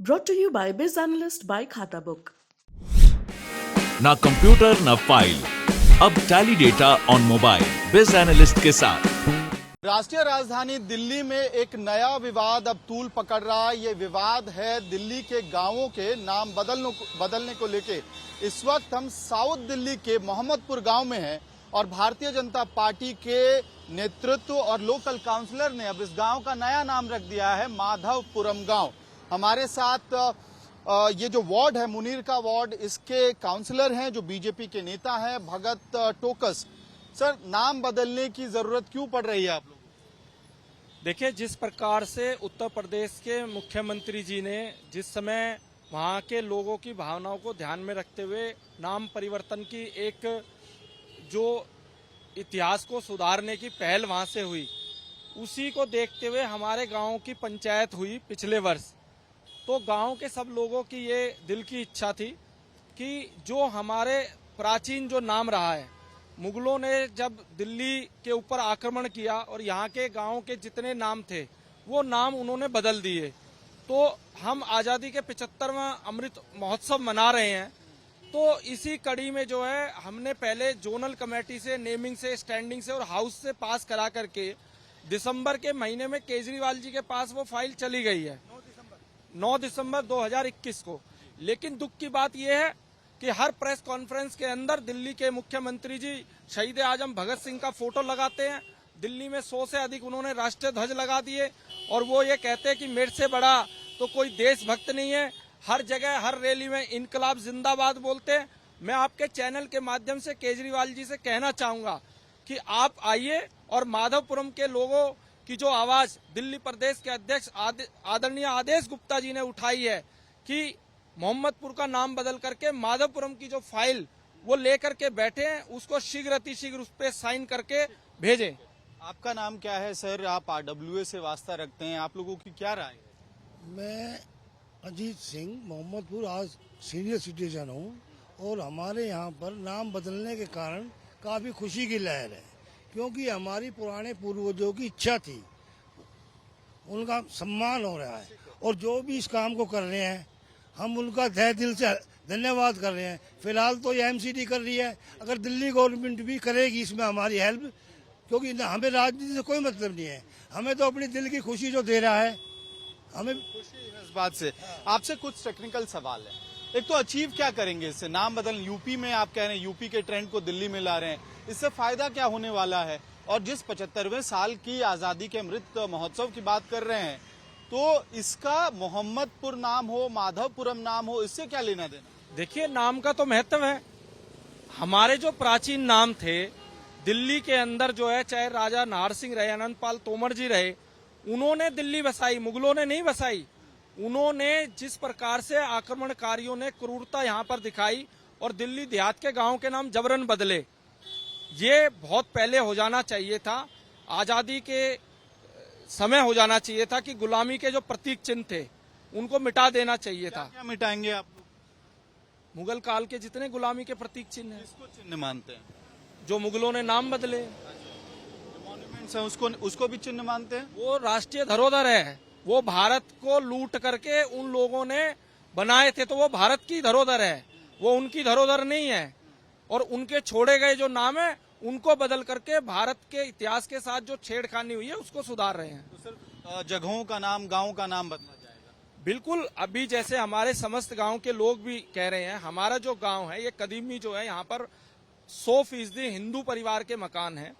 Brought to you by Biz Analyst by Khata Book. ना computer ना file, अब tally data on mobile बिज analyst के साथ। राष्ट्रीय राजधानी दिल्ली में एक नया विवाद अब तूल पकड़ रहा है। ये विवाद है दिल्ली के गांवों के नाम बदलने को लेके। इस वक्त हम साउथ दिल्ली के मोहम्मदपुर गांव में हैं और भारतीय जनता पार्टी के नेतृत्व और लोकल काउंसलर ने अब इस गांव का नया नाम रख दिया है माधवपुरम गांव। हमारे साथ ये जो वार्ड है मुनीर का वार्ड, इसके काउंसलर हैं जो बीजेपी के नेता हैं भगत टोकस। सर, नाम बदलने की जरूरत क्यों पड़ रही है आप लोगों को? देखिए, जिस प्रकार से उत्तर प्रदेश के मुख्यमंत्री जी ने जिस समय वहाँ के लोगों की भावनाओं को ध्यान में रखते हुए नाम परिवर्तन की एक जो इतिहास को सुधारने की पहल वहाँ से हुई, उसी को देखते हुए हमारे गांव की पंचायत हुई पिछले वर्ष। तो गांव के सब लोगों की ये दिल की इच्छा थी कि जो हमारे प्राचीन जो नाम रहा है, मुगलों ने जब दिल्ली के ऊपर आक्रमण किया और यहाँ के गांव के जितने नाम थे वो नाम उन्होंने बदल दिए। तो हम आज़ादी के 75वां अमृत महोत्सव मना रहे हैं। तो इसी कड़ी में जो है हमने पहले जोनल कमेटी से, नेमिंग से, स्टैंडिंग से और हाउस से पास करा करके दिसंबर के महीने में केजरीवाल जी के पास वो फाइल चली गई है 9 दिसंबर 2021 को। लेकिन दुख की बात यह है कि हर प्रेस कॉन्फ्रेंस के अंदर दिल्ली के मुख्यमंत्री जी शहीद आजम भगत सिंह का फोटो लगाते हैं। दिल्ली में 100 से अधिक उन्होंने राष्ट्रीय ध्वज लगा दिए और वो ये कहते हैं कि मेरे से बड़ा तो कोई देशभक्त नहीं है। हर जगह हर रैली में इनकलाब जिंदाबाद बोलते हैं। मैं आपके चैनल के माध्यम से केजरीवाल जी से कहना चाहूंगा कि आप आइए और माधवपुरम के लोगों की जो आवाज दिल्ली प्रदेश के अध्यक्ष आदरणीय आदेश गुप्ता जी ने उठाई है कि मोहम्मदपुर का नाम बदल करके माधवपुरम की जो फाइल वो लेकर के बैठे हैं, उसको शीघ्र अतिशीघ्र उस पर साइन करके भेजें। आपका नाम क्या है सर? आप आरडब्ल्यूए से वास्ता रखते हैं, आप लोगों की क्या राय है? मैं अजीत सिंह, मोहम्मदपुर आज सीनियर सिटीजन हूँ और हमारे यहाँ पर नाम बदलने के कारण काफ़ी खुशी की लहर है, क्योंकि हमारी पुराने पूर्वजों की इच्छा थी, उनका सम्मान हो रहा है और जो भी इस काम को कर रहे हैं हम उनका तहे दिल से धन्यवाद कर रहे हैं। फिलहाल तो ये एमसीडी कर रही है, अगर दिल्ली गवर्नमेंट भी करेगी इसमें हमारी हेल्प, क्योंकि हमें राजनीति से कोई मतलब नहीं है, हमें तो अपनी दिल की खुशी जो दे रहा है हमें खुशी है इस बात से। आपसे कुछ टेक्निकल सवाल है। एक तो अचीव क्या करेंगे इससे? नाम बदल, यूपी में आप कह रहे हैं यूपी के ट्रेंड को दिल्ली में ला रहे हैं, इससे फायदा क्या होने वाला है? और जिस 75वें साल की आजादी के अमृत महोत्सव की बात कर रहे हैं, तो इसका मोहम्मदपुर नाम हो, माधवपुरम नाम हो, इससे क्या लेना देना? देखिए, नाम का तो महत्व है। हमारे जो प्राचीन नाम थे दिल्ली के अंदर जो है, चाहे राजा नाहर सिंह रहे, अनंतपाल तोमर जी रहे, उन्होंने दिल्ली बसाई, मुगलों ने नहीं बसाई। उन्होंने जिस प्रकार से आक्रमणकारियों ने क्रूरता यहाँ पर दिखाई और दिल्ली देहात के गांव के नाम जबरन बदले, ये बहुत पहले हो जाना चाहिए था। आजादी के समय हो जाना चाहिए था कि गुलामी के जो प्रतीक चिन्ह थे उनको मिटा देना चाहिए था। क्या मिटाएंगे आप लोग? मुगल काल के जितने गुलामी के प्रतीक चिन्ह हैं, किसको चिन्ह मानते हैं? जो मुगलों ने नाम बदले, मॉन्यूमेंट्स हैं उसको भी चिन्ह मानते हैं? वो राष्ट्रीय धरोहर है। वो भारत को लूट करके उन लोगों ने बनाए थे, तो वो भारत की धरोहर है, वो उनकी धरोहर नहीं है। और उनके छोड़े गए जो नाम है उनको बदल करके भारत के इतिहास के साथ जो छेड़खानी हुई है उसको सुधार रहे हैं। तो सर, जगहों का नाम, गाँव का नाम बदला जाएगा? बिल्कुल। अभी जैसे हमारे समस्त गांव के लोग भी कह रहे हैं, हमारा जो गांव है ये कदीमी जो है, यहाँ पर 100% हिंदू परिवार के मकान हैं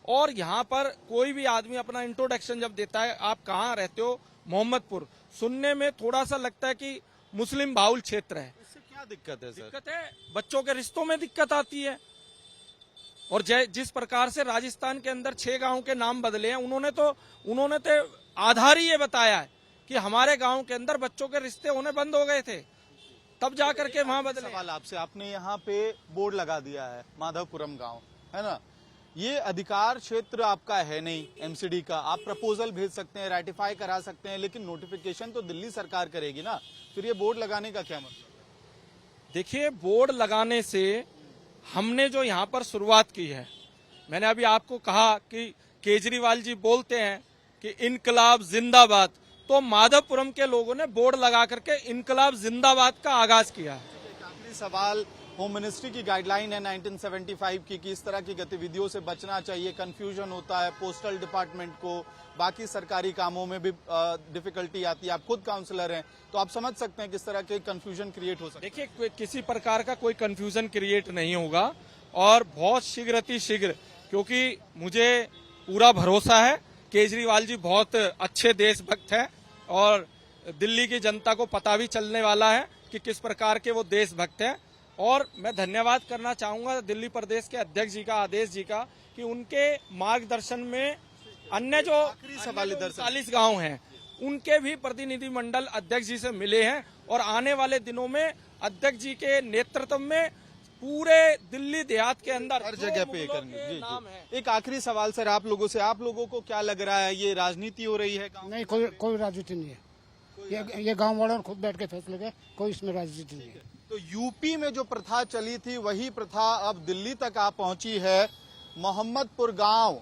और यहाँ पर कोई भी आदमी अपना इंट्रोडक्शन जब देता है, आप कहाँ रहते हो, मोहम्मदपुर, सुनने में थोड़ा सा लगता है कि मुस्लिम बाहुल क्षेत्र है। इससे क्या दिक्कत है सर? दिक्कत है, बच्चों के रिश्तों में दिक्कत आती है। और जिस प्रकार से राजस्थान के अंदर 6 गांव के नाम बदले हैं, उन्होंने तो आधार ही ये बताया है कि हमारे गांव के अंदर बच्चों के रिश्ते होने बंद हो गए थे, तब जाकर के वहां बदले। सवाल आपसे, आपने यहाँ पे बोर्ड लगा दिया है माधवपुरम गांव, है ना? ये अधिकार क्षेत्र आपका है नहीं एमसीडी का, आप प्रपोजल भेज सकते हैं, रेटिफाई करा सकते हैं, लेकिन नोटिफिकेशन तो दिल्ली सरकार करेगी ना, फिर ये बोर्ड लगाने का क्या मतलब? देखिए, बोर्ड लगाने से हमने जो यहाँ पर शुरुआत की है, मैंने अभी आपको कहा कि केजरीवाल जी बोलते हैं कि इनकलाब जिंदाबाद, तो माधवपुरम के लोगों ने बोर्ड लगा करके इनकलाब जिंदाबाद का आगाज किया है। एक आखिरी सवाल, होम मिनिस्ट्री की गाइडलाइन है 1975 की कि इस तरह की गतिविधियों से बचना चाहिए, कंफ्यूजन होता है पोस्टल डिपार्टमेंट को, बाकी सरकारी कामों में भी डिफिकल्टी आती है। आप खुद काउंसलर हैं तो आप समझ सकते हैं किस तरह के कंफ्यूजन क्रिएट हो सकता है। देखिए, किसी प्रकार का कोई कंफ्यूजन क्रिएट नहीं होगा और बहुत शीघ्र अतिशीघ्र, क्योंकि मुझे पूरा भरोसा है केजरीवाल जी बहुत अच्छे देशभक्त हैं और दिल्ली की जनता को पता भी चलने वाला है कि किस प्रकार के वो देशभक्त हैं। और मैं धन्यवाद करना चाहूंगा दिल्ली प्रदेश के अध्यक्ष जी का, आदेश जी का, कि उनके मार्गदर्शन में अन्य जो 40 गांव हैं उनके भी प्रतिनिधि मंडल अध्यक्ष जी से मिले हैं और आने वाले दिनों में अध्यक्ष जी के नेतृत्व में पूरे दिल्ली देहात के अंदर हर जगह पे करेंगे। जी, नाम जी। है। एक आखिरी सवाल सर आप लोगों से, आप लोगों को क्या लग रहा है, ये राजनीति हो रही है? नहीं, कोई राजनीति नहीं है। ये गांव वालों ने खुद बैठ के फैसले किया, कोई इसमें राजनीति नहीं है। तो यूपी में जो प्रथा चली थी वही प्रथा अब दिल्ली तक आ पहुंची है। मोहम्मदपुर गांव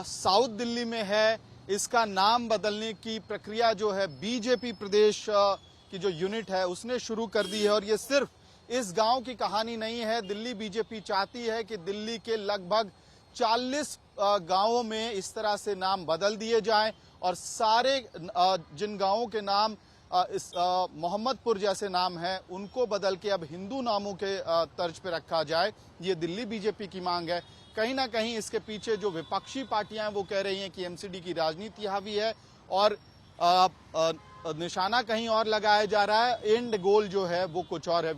साउथ दिल्ली में है। इसका नाम बदलने की प्रक्रिया जो है बीजेपी प्रदेश की जो यूनिट है उसने शुरू कर दी है। और ये सिर्फ इस गांव की कहानी नहीं है। दिल्ली बीजेपी चाहती है कि दिल्ली के लगभग 40 गांवों में इस तरह से नाम बदल दिए जाएं और सारे जिन गांवों के नाम इस मोहम्मदपुर जैसे नाम है उनको बदल के अब हिंदू नामों के तर्ज पे रखा जाए। ये दिल्ली बीजेपी की मांग है। कहीं ना कहीं इसके पीछे जो विपक्षी पार्टियां हैं वो कह रही हैं कि एमसीडी की राजनीति हावी है और निशाना कहीं और लगाया जा रहा है। एंड गोल जो है वो कुछ और है।